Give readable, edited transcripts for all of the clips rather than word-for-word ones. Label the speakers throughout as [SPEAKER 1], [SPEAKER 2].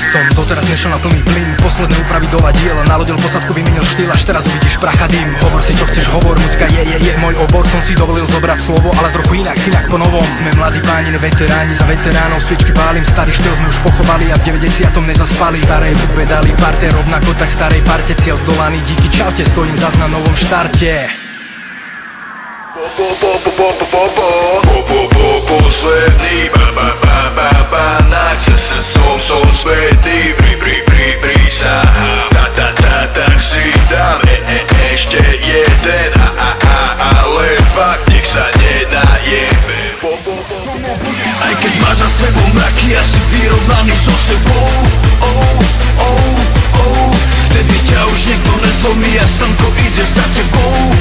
[SPEAKER 1] som doteraz nešiel na plný plyn. Posledné úpravy do vadiel, nalodil posadku, vymenil štýl, až teraz uvidíš prach a dym. Hovor si čo chceš, hovor, muzika je môj obor. Som si dovolil zobrať slovo, ale trochu inak, synak po novom. Sme mladí páni, veteráni, za veteránov sviečky pálim. Starý štýl sme už pochovali a v 90. nezaspali. Starej hudbe dali parte, rovnako tak starej parte. Cieľ zdolaný, díky čaute, stojím zas na novom štarte.
[SPEAKER 2] Posledný na ceste som svätý. Prísahám, tak si dám ešte jeden, ale fakt nech sa nenajebe. Aj keď máš za sebou mraky a si vyrovnaný so sebou, vtedy ťa už niekto nezlomí a slnko ide za tebou.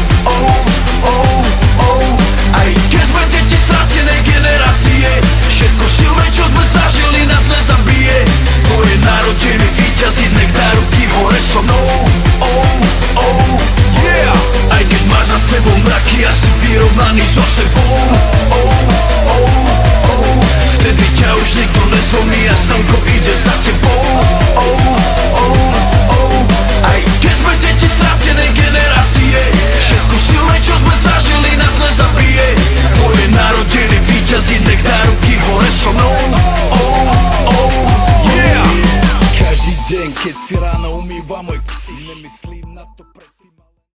[SPEAKER 2] Aj keď sme deti stratenej generácie, všetko silné, čo sme zažili, nás nezabije. Tvoje narodiny víťaziť, nech dá ruky hore so mnou. Yeah. Aj keď máš za sebou mraky a si vyrovnaný so sebou, vtedy ťa už nikto nezlomí a slnko ide za tebou.